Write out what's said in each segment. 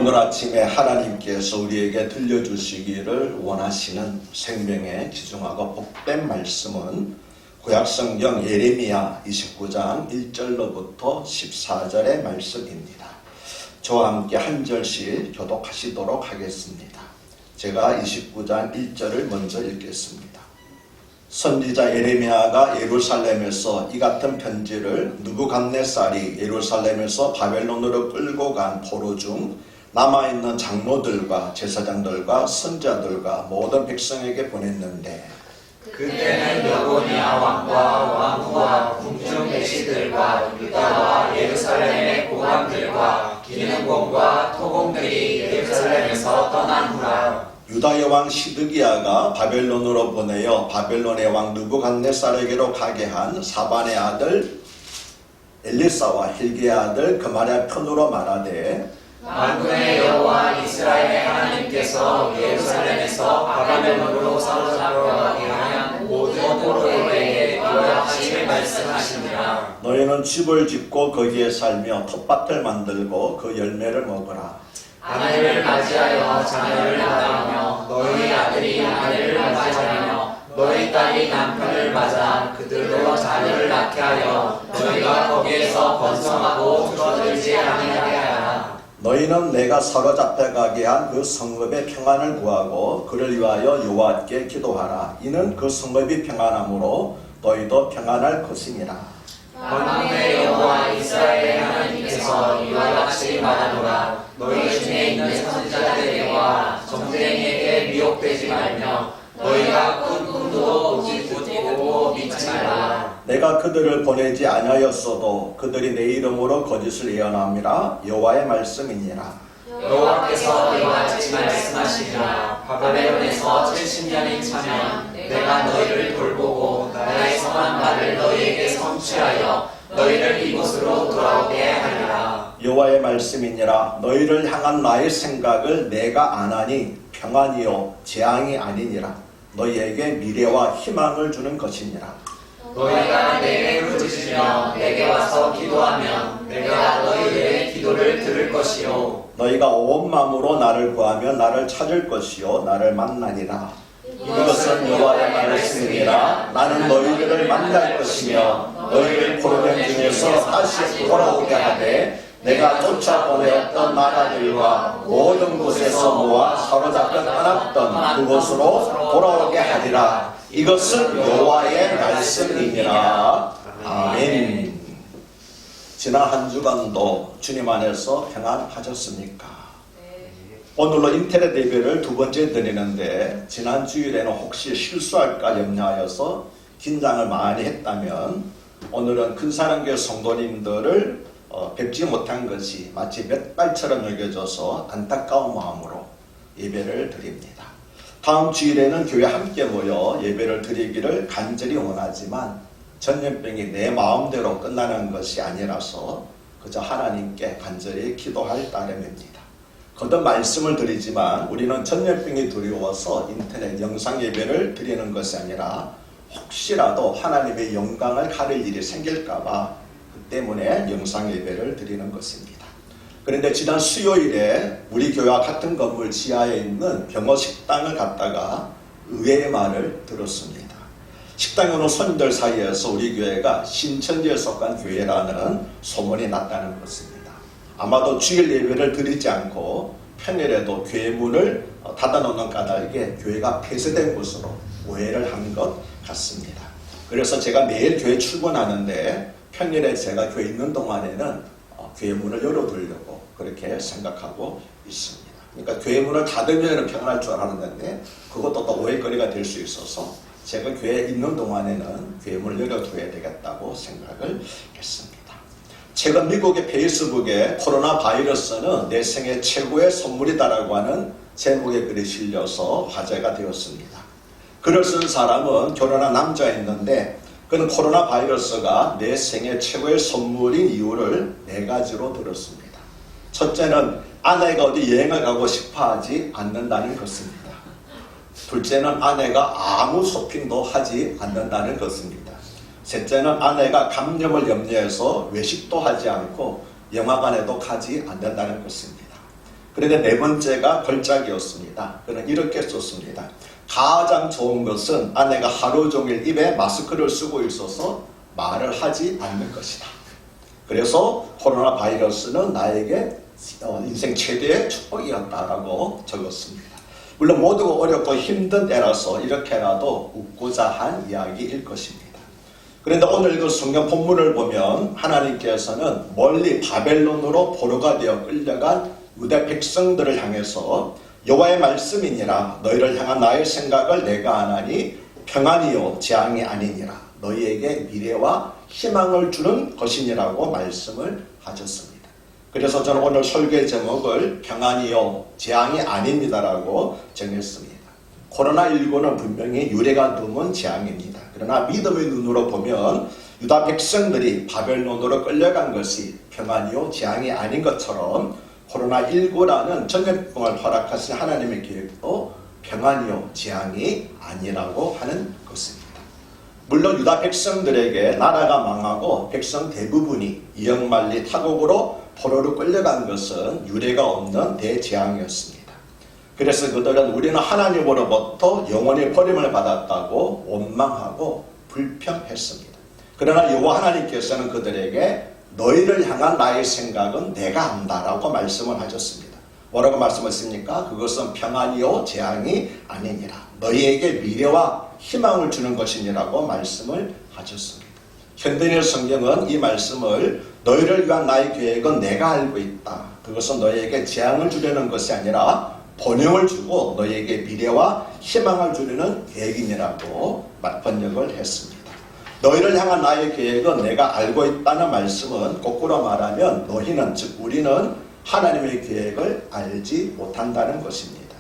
오늘 아침에 하나님께서 우리에게 들려주시기를 원하시는 생명에 기중하고 복된 말씀은 구약성경 예레미야 29장 1절로부터 14절의 말씀입니다. 저와 함께 한 절씩 교독하시도록 하겠습니다. 제가 29장 1절을 먼저 읽겠습니다. 선지자 예레미야가 예루살렘에서 이 같은 편지를 느부갓네살이 예루살렘에서 바벨론으로 끌고 간 포로 중 남아있는 장로들과 제사장들과 선자들과 모든 백성에게 보냈는데, 그때는 여고니아 왕과 왕후와 궁중 계시들과 유다와 예루살렘의 고관들과 기능공과 토공들이 예루살렘에서 떠난 후라. 유다의 왕 시드기야가 바벨론으로 보내어 바벨론의 왕 느부갓네살에게로 가게 한 사반의 아들 엘리사와 힐기의 아들 그마랴 편으로 말하되, 만군의 여호와 이스라엘의 하나님께서 예루살렘에서 바벨론으로 사로잡혀가게 한 모든 포로에게 이같이 말씀하시니라. 너희는 집을 짓고 거기에 살며 텃밭을 만들고 그 열매를 먹으라. 아내를 맞이하여 자녀를 낳으며 너희 아들이 아내를 맞이하며 너희 딸이 남편을 맞아 그들로 자녀를 낳게 하여 너희가 거기에서 번성하고 줄어들지 아니하게 하라. 너희는 내가 사로잡혀가게 한 그 성읍의 평안을 구하고 그를 위하여 여호와께 기도하라. 이는 그 성읍이 평안함으로 너희도 평안할 것이니라. 만군의 여호와 이스라엘의 하나님께서 이와 같이 말하노라. 너희 중에 있는 선지자들에게와 점쟁이에게 미혹되지 말며 너희가 꾼 꿈도 꾸고 믿지 말라. 내가 그들을 보내지 아니하였어도 그들이 내 이름으로 거짓을 예언함이라. 여호와의 말씀이니라. 여호와께서 이와 같이 말씀하시니라. 바벨론에서 70년이 차면 내가 너희를 돌보고 나의 성한 말을 너희에게 성취하여 너희를 이곳으로 돌아오게 하리라. 여호와의 말씀이니라. 너희를 향한 나의 생각을 내가 아나니 평안이요 재앙이 아니니라. 너희에게 미래와 희망을 주는 것이니라. 너희가 내게 부르짖으며 내게 와서 기도하면 내가 너희들의 기도를 들을 것이요 너희가 온 마음으로 나를 구하며 나를 찾을 것이요 나를 만나니라. 이것은 여호와의 말씀이라. 나는 너희들을 만날 것이며 너희를 포로된 중에서 다시 돌아오게 하되 내가 쫓아보내었던 나라들과 모든 곳에서 모아 사로잡혀 떠났던 그곳으로 돌아오게 하리라. 이것은 여호와의 말씀이니라. 아멘. 지난 한 주간도 주님 안에서 평안하셨습니까? 오늘로 인터넷 예배를 두 번째 드리는데, 지난 주일에는 혹시 실수할까 염려하여서 긴장을 많이 했다면 오늘은 큰사랑교회 성도님들을 뵙지 못한 것이 마치 맷발처럼 여겨져서 안타까운 마음으로 예배를 드립니다. 다음 주일에는 교회 함께 모여 예배를 드리기를 간절히 원하지만 전염병이 내 마음대로 끝나는 것이 아니라서 그저 하나님께 간절히 기도할 따름입니다. 거듭 말씀을 드리지만 우리는 전염병이 두려워서 인터넷 영상 예배를 드리는 것이 아니라 혹시라도 하나님의 영광을 가릴 일이 생길까봐 그 때문에 영상 예배를 드리는 것입니다. 그런데 지난 수요일에 우리 교회와 같은 건물 지하에 있는 병어 식당을 갔다가 의외의 말을 들었습니다. 식당에 오는 손님들 사이에서 우리 교회가 신천지에 속한 교회라는 소문이 났다는 것입니다. 아마도 주일 예배를 드리지 않고 평일에도 교회 문을 닫아놓는 까닭에 교회가 폐쇄된 것으로 오해를 한 것 같습니다. 그래서 제가 매일 교회 출근하는데 평일에 제가 교회 있는 동안에는 교회 문을 열어두려고 그렇게 생각하고 있습니다. 그러니까 교회 문을 닫으면 평안할 줄 알았는데 그것도 또 오해거리가 될 수 있어서 제가 교회에 있는 동안에는 교회 문을 열어둬야 되겠다고 생각을 했습니다. 최근 미국의 페이스북에 코로나 바이러스는 내 생애 최고의 선물이다라고 하는 제목의 글이 실려서 화제가 되었습니다. 글을 쓴 사람은 결혼한 남자였는데 그는 코로나 바이러스가 내 생애 최고의 선물인 이유를 4가지로 들었습니다. 첫째는 아내가 어디 여행을 가고 싶어 하지 않는다는 것입니다. 둘째는 아내가 아무 쇼핑도 하지 않는다는 것입니다. 셋째는 아내가 감염을 염려해서 외식도 하지 않고 영화관에도 가지 않는다는 것입니다. 그런데 네 번째가 걸작이었습니다. 그는 이렇게 썼습니다. 가장 좋은 것은 아내가 하루 종일 입에 마스크를 쓰고 있어서 말을 하지 않는 것이다. 그래서 코로나 바이러스는 나에게 인생 최대의 축복이었다라고 적었습니다. 물론 모두가 어렵고 힘든 때라서 이렇게라도 웃고자 한 이야기일 것입니다. 그런데 오늘 그 성경 본문을 보면 하나님께서는 멀리 바벨론으로 포로가 되어 끌려간 유대 백성들을 향해서 여호와의 말씀이니라 너희를 향한 나의 생각을 내가 아나니 평안이요 재앙이 아니니라 너희에게 미래와 희망을 주는 것이니라고 말씀을 하셨습니다. 그래서 저는 오늘 설교의 제목을 평안이요 재앙이 아닙니다라고 정했습니다. 코로나19는 분명히 유례가 드문 재앙입니다. 그러나 믿음의 눈으로 보면 유다 백성들이 바벨론으로 끌려간 것이 평안이요 재앙이 아닌 것처럼 코로나19라는 전염병을 허락하신 하나님의 계획도 평안이요 재앙이 아니라고 하는 것입니다. 물론 유다 백성들에게 나라가 망하고 백성 대부분이 이역만리 타국으로 포로로 끌려간 것은 유례가 없는 대재앙이었습니다. 그래서 그들은 우리는 하나님으로부터 영원히 버림을 받았다고 원망하고 불평했습니다. 그러나 여호와 하나님께서는 그들에게 너희를 향한 나의 생각은 내가 안다라고 말씀을 하셨습니다. 뭐라고 말씀하십니까? 그것은 평안이요 재앙이 아니니라. 너희에게 미래와 희망을 주는 것이니라고 말씀을 하셨습니다. 현대인의 성경은 이 말씀을 너희를 위한 나의 계획은 내가 알고 있다. 그것은 너희에게 재앙을 주려는 것이 아니라 번영을 주고 너희에게 미래와 희망을 주려는 계획이니라고 번역을 했습니다. 너희를 향한 나의 계획은 내가 알고 있다는 말씀은 거꾸로 말하면 너희는 즉 우리는 하나님의 계획을 알지 못한다는 것입니다.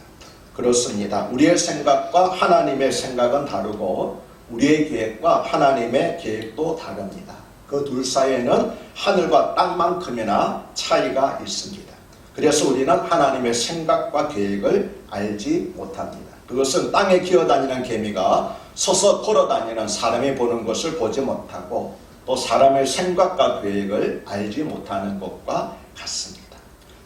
그렇습니다. 우리의 생각과 하나님의 생각은 다르고 우리의 계획과 하나님의 계획도 다릅니다. 그 둘 사이에는 하늘과 땅만큼이나 차이가 있습니다. 그래서 우리는 하나님의 생각과 계획을 알지 못합니다. 그것은 땅에 기어다니는 개미가 서서 걸어다니는 사람이 보는 것을 보지 못하고 또 사람의 생각과 계획을 알지 못하는 것과 같습니다.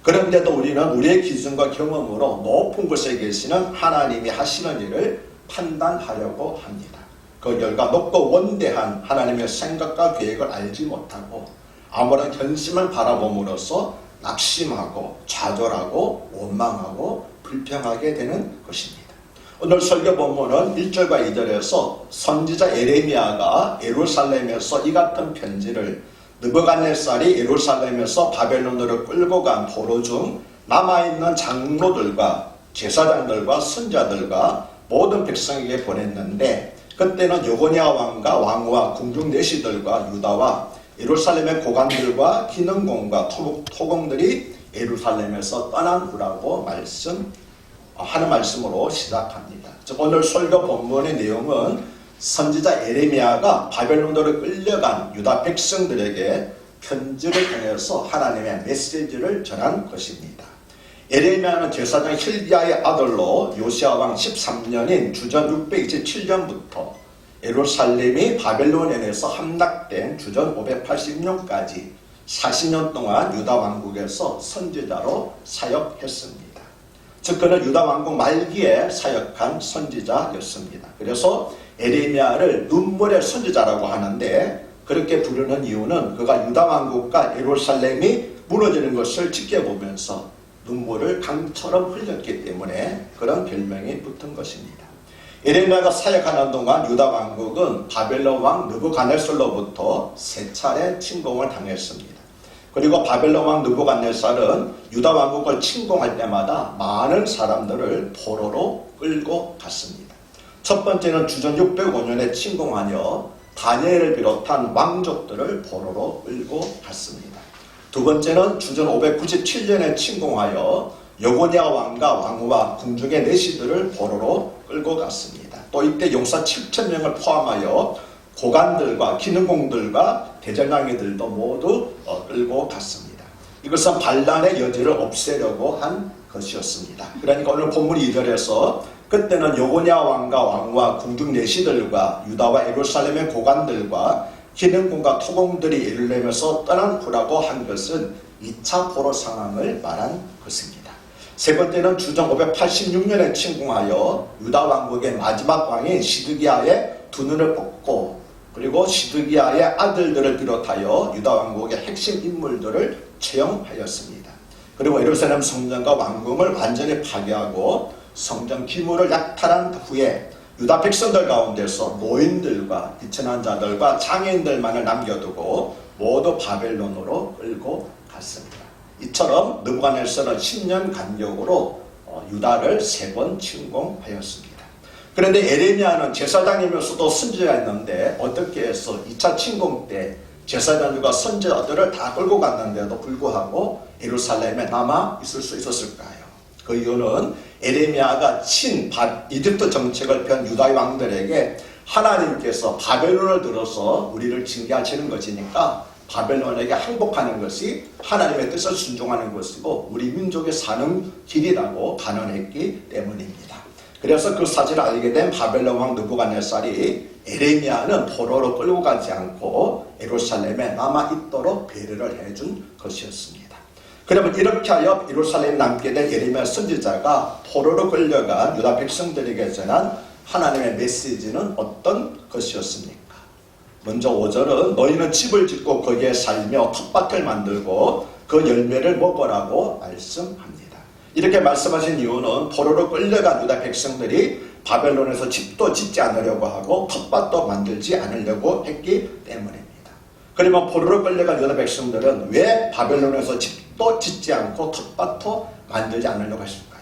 그런데도 우리는 우리의 기준과 경험으로 높은 곳에 계시는 하나님이 하시는 일을 판단하려고 합니다. 그 결과 높고 원대한 하나님의 생각과 계획을 알지 못하고 아무런 현실만 바라봄으로써 낙심하고 좌절하고 원망하고 불평하게 되는 것입니다. 오늘 설교 본문은 1절과 2절에서 선지자 에레미야가 예루살렘에서 이 같은 편지를 느부갓네살이 예루살렘에서 바벨론으로 끌고 간 포로 중 남아있는 장로들과 제사장들과 선자들과 모든 백성에게 보냈는데 그때는 여고냐 왕과 왕후와 궁중 내시들과 유다와 예루살렘의 고관들과 기능공과 토공들이 예루살렘에서 떠난 후라고 하는 말씀으로 시작합니다. 즉 오늘 설교 본문의 내용은 선지자 에레미야가 바벨론으로 끌려간 유다 백성들에게 편지를 통해서 하나님의 메시지를 전한 것입니다. 에레미야는 제사장 힐기야의 아들로 요시야 왕 13년인 주전 627년부터 예루살렘이 바벨론에서 함락된 주전 580년까지 40년 동안 유다 왕국에서 선지자로 사역했습니다. 즉 그는 유다 왕국 말기에 사역한 선지자였습니다. 그래서 에레미야를 눈물의 선지자라고 하는데 그렇게 부르는 이유는 그가 유다 왕국과 예루살렘이 무너지는 것을 지켜보면서 눈물을 강처럼 흘렸기 때문에 그런 별명이 붙은 것입니다. 에레미야가 사역하는 동안 유다 왕국은 바벨론 왕 느부갓네살로부터 3차례 침공을 당했습니다. 그리고 바벨론 왕 느부갓네살은 유다 왕국을 침공할 때마다 많은 사람들을 포로로 끌고 갔습니다. 첫 번째는 주전 605년에 침공하여 다니엘을 비롯한 왕족들을 포로로 끌고 갔습니다. 두 번째는 주전 597년에 침공하여 여고냐 왕과 왕후와 궁중의 내시들을 포로로 끌고 갔습니다. 또 이때 용사 7,000명을 포함하여 고관들과 기능공들과 대전왕이들도 모두 끌고 갔습니다. 이것은 반란의 여지를 없애려고 한 것이었습니다. 그러니까 오늘 본문 2절에서 그때는 여고냐 왕과 왕후와 궁중 내시들과 유다와 예루살렘의 고관들과 기능공과 토공들이 예루살렘에서 떠난 후라고 한 것은 2차 포로 상황을 말한 것입니다. 세 번째는 주정 586년에 침공하여 유다 왕국의 마지막 왕인 시드기야의 두 눈을 뽑고 그리고 시드기야의 아들들을 비롯하여 유다 왕국의 핵심 인물들을 처형하였습니다. 그리고 예루살렘 성전과 왕궁을 완전히 파괴하고 성전 기물을 약탈한 후에 유다 백성들 가운데서 노인들과 비천한 자들과 장애인들만을 남겨두고 모두 바벨론으로 끌고 갔습니다. 이처럼 느부갓네살은 10년 간격으로 유다를 3번 침공하였습니다. 그런데 에레미야는 제사장이면서도 선지자였는데 어떻게 해서 2차 침공 때 제사장들과 선지자들을 다 끌고 갔는데도 불구하고 예루살렘에 남아 있을 수 있었을까요? 그 이유는 에레미야가 이집트 정책을 편 유다의 왕들에게 하나님께서 바벨론을 들어서 우리를 징계하시는 것이니까 바벨론에게 항복하는 것이 하나님의 뜻을 순종하는 것이고 우리 민족의 사는 길이라고 단언했기 때문입니다. 그래서 그 사실을 알게 된 바벨론 왕 느부갓네살이 에레미야는 포로로 끌고 가지 않고 예루살렘에 남아있도록 배려를 해준 것이었습니다. 그러면 이렇게 하여 예루살렘에 남게 된 예레미야 선지자가 포로로 끌려간 유다 백성들에게 전한 하나님의 메시지는 어떤 것이었습니까? 먼저 5절은 너희는 집을 짓고 거기에 살며 텃밭을 만들고 그 열매를 먹으라고 말씀합니다. 이렇게 말씀하신 이유는 포로로 끌려간 유다 백성들이 바벨론에서 집도 짓지 않으려고 하고 텃밭도 만들지 않으려고 했기 때문입니다. 그러면 포로로 끌려간 유다 백성들은 왜 바벨론에서 집도 짓지 않고 텃밭도 만들지 않으려고 했을까요?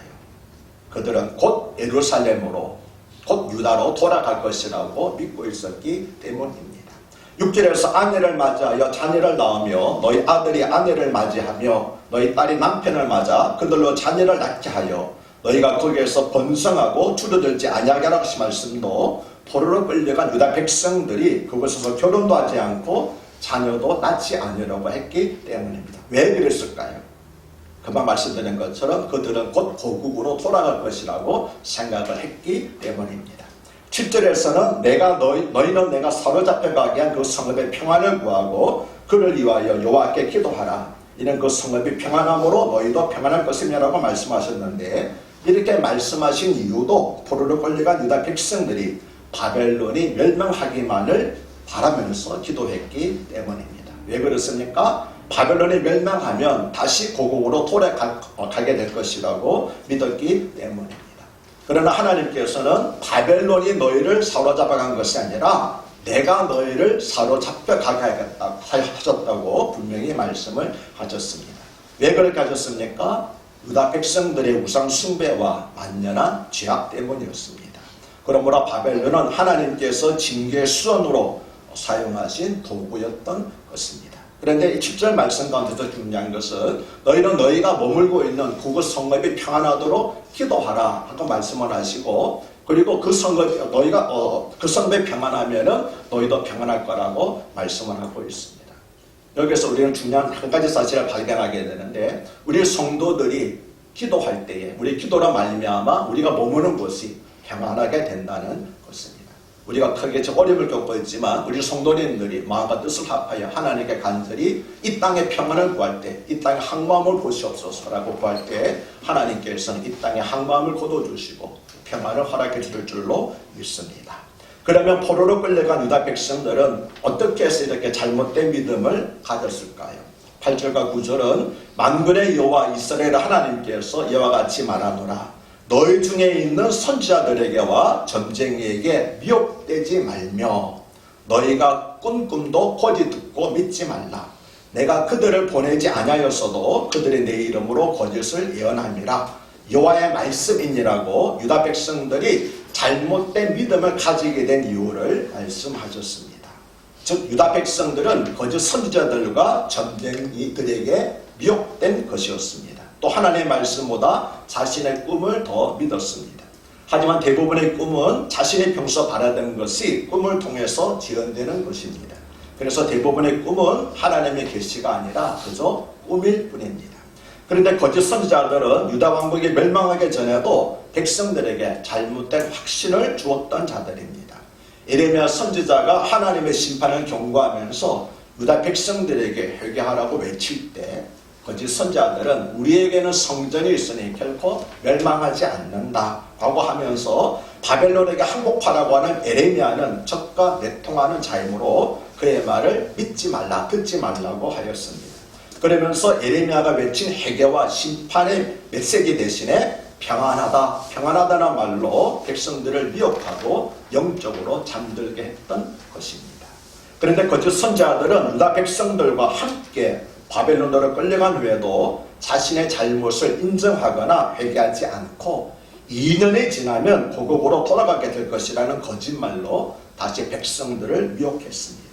그들은 곧 예루살렘으로 곧 유다로 돌아갈 것이라고 믿고 있었기 때문입니다. 6절에서 아내를 맞이하여 자녀를 낳으며 너희 아들이 아내를 맞이하며 너희 딸이 남편을 맞아 그들로 자녀를 낳게 하여 너희가 거기에서 번성하고 줄어들지 아니하게 하라고 하신 말씀도 포로로 끌려간 유다 백성들이 그곳에서 결혼도 하지 않고 자녀도 낳지 않으려고 했기 때문입니다. 왜 그랬을까요? 금방 말씀드린 것처럼 그들은 곧 고국으로 돌아갈 것이라고 생각을 했기 때문입니다. 7절에서는 너희는 내가 사로잡혀가게 한 그 성읍의 평안을 구하고 그를 위하여 여호와께 기도하라. 이는 그 성읍이 평안함으로 너희도 평안할 것이냐라고 말씀하셨는데 이렇게 말씀하신 이유도 포로로 끌려간 유다 백성들이 바벨론이 멸망하기만을 바라면서 기도했기 때문입니다. 왜 그렇습니까? 바벨론이 멸망하면 다시 고국으로 돌아가게 될 것이라고 믿었기 때문입니다. 그러나 하나님께서는 바벨론이 너희를 사로잡아간 것이 아니라 내가 너희를 사로잡혀 가게 하셨다고 분명히 말씀을 하셨습니다. 왜 그렇게 하셨습니까? 유다 백성들의 우상 숭배와 만연한 죄악 때문이었습니다. 그러므로 바벨론은 하나님께서 징계의 수단으로 사용하신 도구였던 것입니다. 그런데 이 7절 말씀 가운데서 중요한 것은 너희는 너희가 머물고 있는 그곳 성읍이 평안하도록 기도하라 하고 말씀을 하시고 그리고 그 성읍 너희가 그 성읍이 평안하면은 너희도 평안할 거라고 말씀을 하고 있습니다. 여기서 우리는 중요한 한 가지 사실을 발견하게 되는데 우리 성도들이 기도할 때에 우리 기도로 말미암아 우리가 머무는 곳이 평안하게 된다는 것입니다. 우리가 크게 어려움을 겪고 있지만 우리 성도님들이 마음과 뜻을 합하여 하나님께 간절히 이 땅의 평안을 구할 때 이 땅의 항마음을 보시옵소서라고 구할 때 하나님께서는 이 땅의 항마음을 거둬주시고 평안을 허락해 줄 줄로 믿습니다. 그러면 포로로 끌려간 유다 백성들은 어떻게 해서 이렇게 잘못된 믿음을 가졌을까요? 8절과 9절은 만군의 여호와 이스라엘 하나님께서 이와 같이 말하노라. 너희 중에 있는 선지자들에게와 점쟁이에게 미혹되지 말며 너희가 꾼 꿈도 거짓 듣고 믿지 말라. 내가 그들을 보내지 아니하였어도 그들이 내 이름으로 거짓을 예언함이라. 여호와의 말씀이니라고 유다 백성들이 잘못된 믿음을 가지게 된 이유를 말씀하셨습니다. 즉 유다 백성들은 거짓 선지자들과 점쟁이들에게 미혹된 것이었습니다. 또 하나님의 말씀보다 자신의 꿈을 더 믿었습니다. 하지만 대부분의 꿈은 자신이 평소 바라던 것이 꿈을 통해서 지연되는 것입니다. 그래서 대부분의 꿈은 하나님의 계시가 아니라 그저 꿈일 뿐입니다. 그런데 거짓 선지자들은 유다 왕국이 멸망하기 전에도 백성들에게 잘못된 확신을 주었던 자들입니다. 예레미야 선지자가 하나님의 심판을 경고하면서 유다 백성들에게 회개하라고 외칠 때 거짓 선자들은 우리에게는 성전이 있으니 결코 멸망하지 않는다라고 하면서 바벨론에게 항복하라고 하는 에레미야는 적과 내통하는 자이므로 그의 말을 믿지 말라, 듣지 말라고 하였습니다. 그러면서 에레미야가 외친 회개와 심판의 메시지 대신에 평안하다, 평안하다는 말로 백성들을 미혹하고 영적으로 잠들게 했던 것입니다. 그런데 거짓 선자들은 유다 백성들과 함께 바벨론으로 끌려간 후에도 자신의 잘못을 인정하거나 회개하지 않고 2년이 지나면 고국으로 돌아가게 될 것이라는 거짓말로 다시 백성들을 미혹했습니다.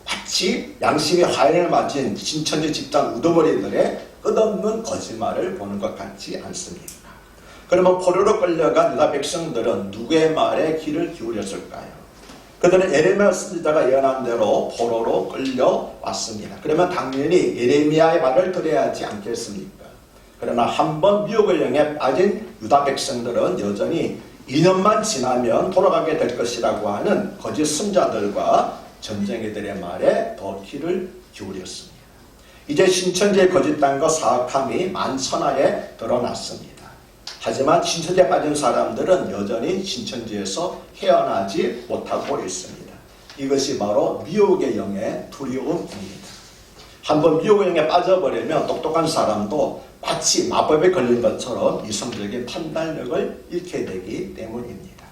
마치 양심이 화인을 맞은 신천지 집단 우두머리들의 끝없는 거짓말을 보는 것 같지 않습니까? 그러면 포로로 끌려간 유다 백성들은 누구의 말에 귀를 기울였을까요? 그들은 에레미야 선지자가 예언한 대로 포로로 끌려왔습니다. 그러면 당연히 에레미야의 말을 들어야 하지 않겠습니까? 그러나 한번 미혹의 영에 빠진 유다 백성들은 여전히 2년만 지나면 돌아가게 될 것이라고 하는 거짓 선자들과 전쟁이들의 말에 더 귀를 기울였습니다. 이제 신천지의 거짓당과 사악함이 만천하에 드러났습니다. 하지만 신천지에 빠진 사람들은 여전히 신천지에서 헤어나지 못하고 있습니다. 이것이 바로 미혹의 영의 두려움입니다. 한번 미혹의 영에 빠져버리면 똑똑한 사람도 마치 마법에 걸린 것처럼 이성적인 판단력을 잃게 되기 때문입니다.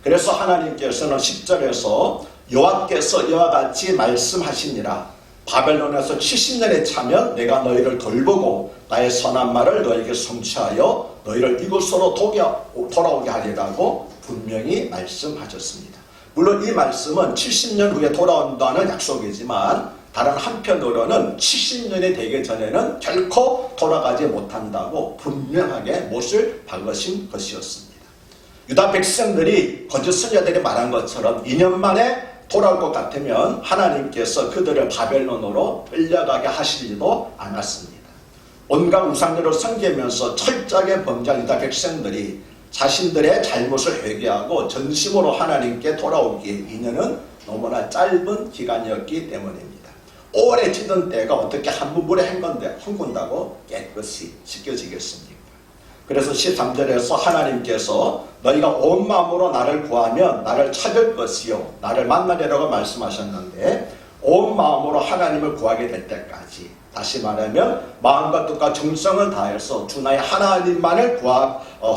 그래서 하나님께서는 10절에서 여호와께서 이와 같이 말씀하시니라. 바벨론에서 70년에 차면 내가 너희를 돌보고 나의 선한 말을 너에게 성취하여 너희를 이곳으로 돌아오게 하리라고 분명히 말씀하셨습니다. 물론 이 말씀은 70년 후에 돌아온다는 약속이지만 다른 한편으로는 70년이 되기 전에는 결코 돌아가지 못한다고 분명하게 못을 박으신 것이었습니다. 유다 백성들이 거짓 선자들이 말한 것처럼 2년 만에 돌아올 것 같으면 하나님께서 그들을 바벨론으로 끌려가게 하시지도 않았습니다. 온갖 우상들을 섬기면서 철저하게 범죄한 유다 백성들이 자신들의 잘못을 회개하고 전심으로 하나님께 돌아오기에 2년은 너무나 짧은 기간이었기 때문입니다. 오래 찌든 때가 어떻게 한 부분에 헹군다고 깨끗이 씻겨지겠습니까? 그래서 13절에서 하나님께서 너희가 온 마음으로 나를 구하면 나를 찾을 것이요 나를 만나리라고 말씀하셨는데 온 마음으로 하나님을 구하게 될 때까지, 다시 말하면 마음과 뜻과 정성을 다해서 주 나의 하나님만을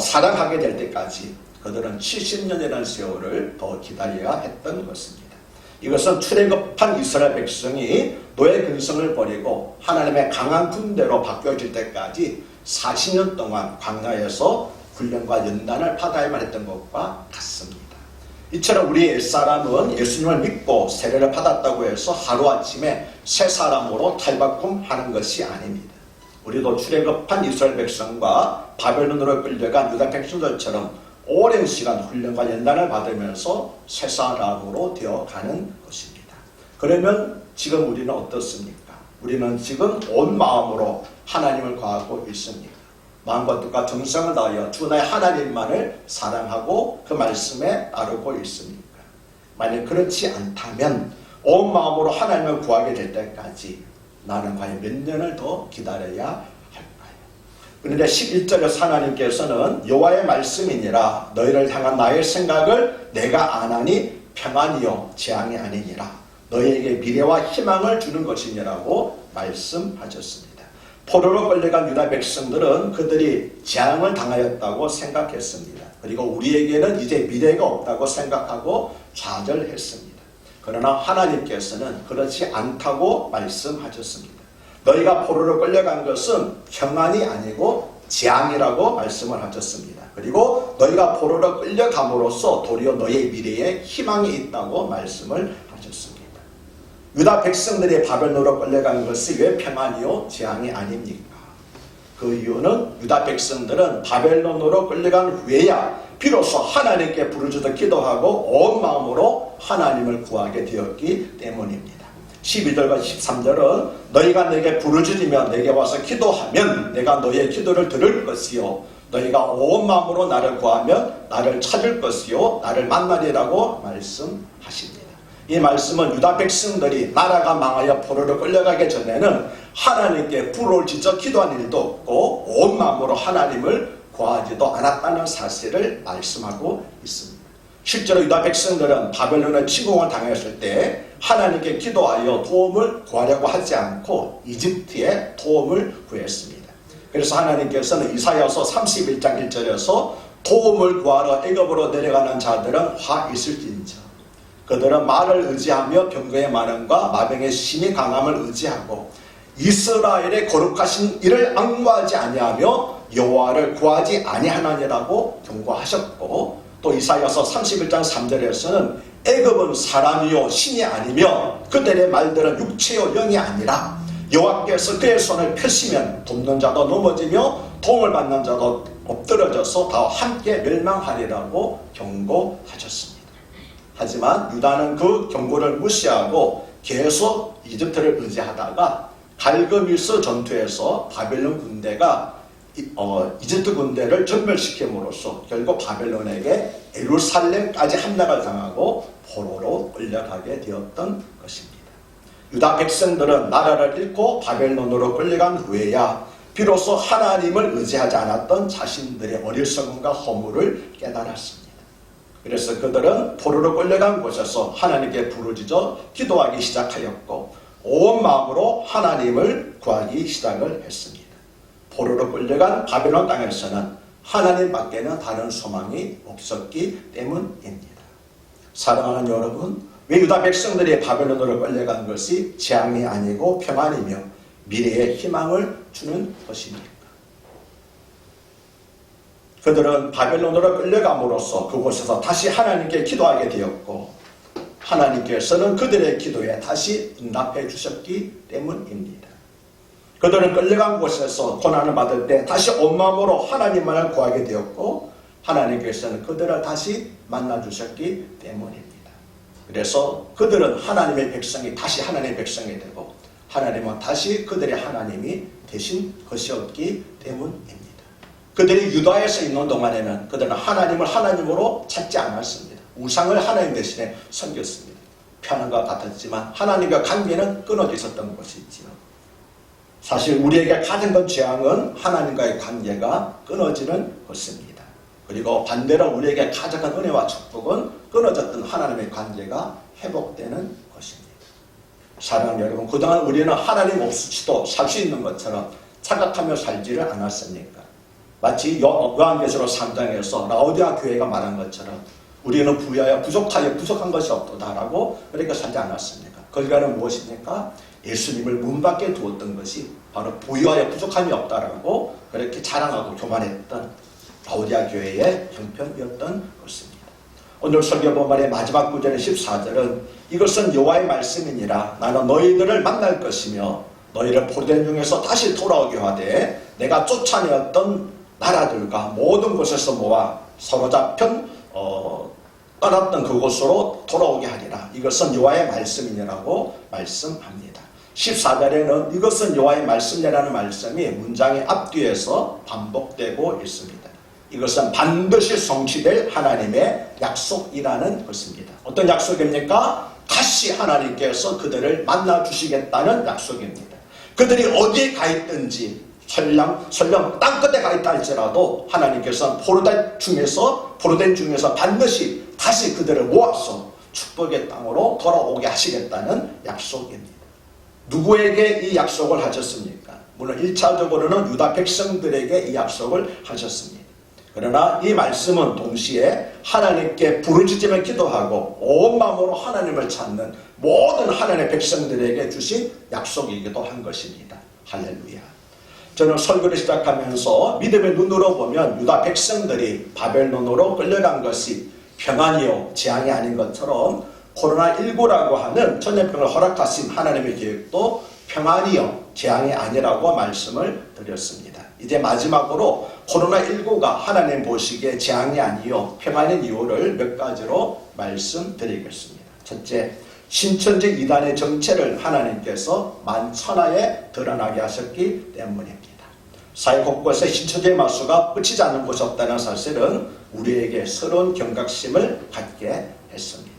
사랑하게 될 때까지 그들은 70년이라는 세월을 더 기다려야 했던 것입니다. 이것은 출애굽한 이스라엘 백성이 노예 근성을 버리고 하나님의 강한 군대로 바뀌어질 때까지 40년 동안 광야에서 훈련과 연단을 받아야만 했던 것과 같습니다. 이처럼 우리 옛사람은 예수님을 믿고 세례를 받았다고 해서 하루아침에 새 사람으로 탈바꿈하는 것이 아닙니다. 우리도 출애굽한 이스라엘 백성과 바벨론으로 끌려간 유다 백성들처럼 오랜 시간 훈련과 연단을 받으면서 새 사람으로 되어가는 것입니다. 그러면 지금 우리는 어떻습니까? 우리는 지금 온 마음으로 하나님을 구하고 있습니다. 마음과 뜻과 정성을 다하여 주 나의 하나님만을 사랑하고 그 말씀에 따르고 있습니까? 만약 그렇지 않다면 온 마음으로 하나님을 구하게 될 때까지 나는 과연 몇 년을 더 기다려야 할까요? 그런데 11절에서 하나님께서는 여호와의 말씀이니라 너희를 향한 나의 생각을 내가 아나니 평안이요 재앙이 아니니라 너희에게 미래와 희망을 주는 것이니라고 말씀하셨습니다. 포로로 끌려간 유다 백성들은 그들이 재앙을 당하였다고 생각했습니다. 그리고 우리에게는 이제 미래가 없다고 생각하고 좌절했습니다. 그러나 하나님께서는 그렇지 않다고 말씀하셨습니다. 너희가 포로로 끌려간 것은 평안이 아니고 재앙이라고 말씀을 하셨습니다. 그리고 너희가 포로로 끌려감으로써 도리어 너희의 미래에 희망이 있다고 말씀을 하셨습니다. 유다 백성들이 바벨론으로 끌려간 것이 왜 평안이요 재앙이 아닙니까? 그 이유는 유다 백성들은 바벨론으로 끌려간 후에야 비로소 하나님께 부르짖어 기도하고 온 마음으로 하나님을 구하게 되었기 때문입니다. 12절과 13절은 너희가 내게 부르짖으며 내게 와서 기도하면 내가 너희의 기도를 들을 것이요 너희가 온 마음으로 나를 구하면 나를 찾을 것이요 나를 만나리라고 말씀하십니다. 이 말씀은 유다 백성들이 나라가 망하여 포로로 끌려가기 전에는 하나님께 불을 지져 기도한 일도 없고 온 마음으로 하나님을 구하지도 않았다는 사실을 말씀하고 있습니다. 실제로 유다 백성들은 바벨론의 침공을 당했을 때 하나님께 기도하여 도움을 구하려고 하지 않고 이집트에 도움을 구했습니다. 그래서 하나님께서는 이사야서 31장 1절에서 도움을 구하러 애굽으로 내려가는 자들은 화 있을진저 그들은 말을 의지하며 병거의 많음과 마병의 심히 강함을 의지하고 이스라엘의 거룩하신 이를 앙무하지 아니하며 여호와를 구하지 아니하나니라고 경고하셨고, 또 이사야서 31장 3절에서는 애굽은 사람이요 신이 아니며 그들의 말들은 육체요 영이 아니라 여호와께서 그의 손을 펴시면 돕는 자도 넘어지며 도움을 받는 자도 엎드러져서 다 함께 멸망하리라고 경고하셨습니다. 하지만 유다는 그 경고를 무시하고 계속 이집트를 의지하다가 갈그미스 전투에서 바벨론 군대가 이집트 군대를 전멸시킴으로써 결국 바벨론에게 예루살렘까지 함락을 당하고 포로로 끌려가게 되었던 것입니다. 유다 백성들은 나라를 잃고 바벨론으로 끌려간 후에야 비로소 하나님을 의지하지 않았던 자신들의 어리석음과 허물을 깨달았습니다. 그래서 그들은 포로로 끌려간 곳에서 하나님께 부르짖어 기도하기 시작하였고 온 마음으로 하나님을 구하기 시작을 했습니다. 포로로 끌려간 바벨론 땅에서는 하나님밖에는 다른 소망이 없었기 때문입니다. 사랑하는 여러분, 왜 유다 백성들이 바벨론으로 끌려간 것이 재앙이 아니고 평안이며 미래의 희망을 주는 것입니까? 그들은 바벨론으로 끌려감으로써 그곳에서 다시 하나님께 기도하게 되었고 하나님께서는 그들의 기도에 다시 응답해 주셨기 때문입니다. 그들은 끌려간 곳에서 고난을 받을 때 다시 온 마음으로 하나님만을 구하게 되었고 하나님께서는 그들을 다시 만나 주셨기 때문입니다. 그래서 그들은 하나님의 백성이 다시 하나님의 백성이 되고 하나님은 다시 그들의 하나님이 되신 것이었기 때문입니다. 그들이 유다에서 있는 동안에는 그들은 하나님을 하나님으로 찾지 않았습니다. 우상을 하나님 대신에 섬겼습니다. 편안과 같았지만 하나님과 관계는 끊어져 있었던 것이지요. 사실 우리에게 가장 큰 재앙은 하나님과의 관계가 끊어지는 것입니다. 그리고 반대로 우리에게 가장 큰 은혜와 축복은 끊어졌던 하나님의 관계가 회복되는 것입니다. 사랑하는 여러분, 그동안 우리는 하나님 없이도 살 수 있는 것처럼 착각하며 살지를 않았습니까? 마치 요한계시록 3장에서 라오디아 교회가 말한 것처럼 우리는 부유하여 부족하여 부족한 것이 없도다라고 그렇게 살지 않았습니까? 그 결과는 무엇입니까? 예수님을 문 밖에 두었던 것이 바로 부유하여 부족함이 없다라고 그렇게 자랑하고 교만했던 라오디아 교회의 형편이었던 것입니다. 오늘 설교 본문의 마지막 구절의 14절은 이것은 여호와의 말씀이니라 나는 너희들을 만날 것이며 너희를 포로된 중에서 다시 돌아오게 하되 내가 쫓아내었던 나라들과 모든 곳에서 모아 사로잡힌 떠났던 그곳으로 돌아오게 하리라. 이것은 여호와의 말씀이니라고 말씀합니다. 14절에는 이것은 여호와의 말씀이라는 말씀이 문장의 앞뒤에서 반복되고 있습니다. 이것은 반드시 성취될 하나님의 약속이라는 것입니다. 어떤 약속입니까? 다시 하나님께서 그들을 만나 주시겠다는 약속입니다. 그들이 어디에 가 있든지 설령 땅끝에 가 있다 할지라도 하나님께서는 포로된 중에서 반드시 다시 그들을 모아서 축복의 땅으로 돌아오게 하시겠다는 약속입니다. 누구에게 이 약속을 하셨습니까? 물론 1차적으로는 유다 백성들에게 이 약속을 하셨습니다. 그러나 이 말씀은 동시에 하나님께 부르짖으며 기도하고 온 마음으로 하나님을 찾는 모든 하나님의 백성들에게 주신 약속이기도 한 것입니다. 할렐루야. 저는 설교를 시작하면서 믿음의 눈으로 보면 유다 백성들이 바벨론으로 끌려간 것이 평안이요 재앙이 아닌 것처럼 코로나19라고 하는 전염병을 허락하신 하나님의 계획도 평안이요 재앙이 아니라고 말씀을 드렸습니다. 이제 마지막으로 코로나19가 하나님 보시기에 재앙이 아니요 평안인 이유를 몇 가지로 말씀드리겠습니다. 첫째, 신천지 이단의 정체를 하나님께서 만천하에 드러나게 하셨기 때문입니다. 사회 곳곳에 신천지의 마수가 뻗치지 않는 곳이 없다는 사실은 우리에게 새로운 경각심을 갖게 했습니다.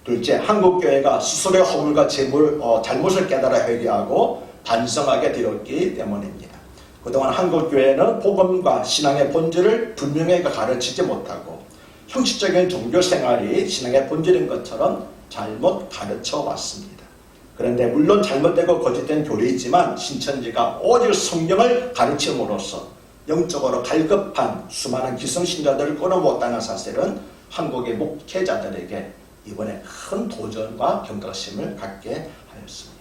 둘째, 한국교회가 스스로의 허물과 잘못을 깨달아 회개하고 반성하게 되었기 때문입니다. 그동안 한국교회는 복음과 신앙의 본질을 분명하게 가르치지 못하고 형식적인 종교생활이 신앙의 본질인 것처럼 잘못 가르쳐 왔습니다. 그런데 물론 잘못되고 거짓된 교리이지만 신천지가 오직 성경을 가르침으로써 영적으로 갈급한 수많은 기성신자들을 끊어모았다는 사실은 한국의 목회자들에게 이번에 큰 도전과 경각심을 갖게 하였습니다.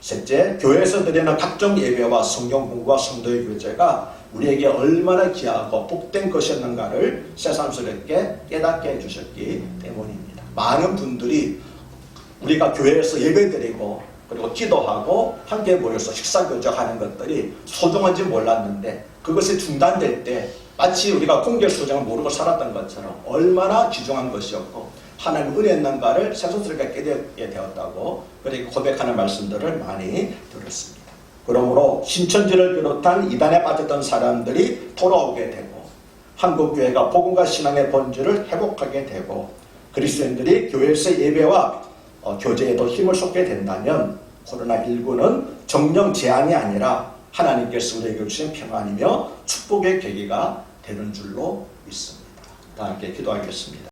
셋째, 교회에서 드리는 각종 예배와 성경 공부와 성도의 교제가 우리에게 얼마나 귀하고 복된 것이었는가를 새삼스럽게 깨닫게 해주셨기 때문입니다. 많은 분들이 우리가 교회에서 예배드리고 그리고 기도하고 함께 모여서 식사교제하는 것들이 소중한지 몰랐는데 그것이 중단될 때 마치 우리가 공개 소정을 모르고 살았던 것처럼 얼마나 귀중한 것이었고 하나님 은혜였는가를 새삼스럽게 깨닫게 되었다고 그렇게 고백하는 말씀들을 많이 들었습니다. 그러므로 신천지를 비롯한 이단에 빠졌던 사람들이 돌아오게 되고 한국교회가 복음과 신앙의 본질을 회복하게 되고 그리스도인들이 교회에서 예배와 교제에도 힘을 쏟게 된다면 코로나19는 정령 재앙이 아니라 하나님께서 우리에게 주신 평안이며 축복의 계기가 되는 줄로 믿습니다. 다 함께 기도하겠습니다.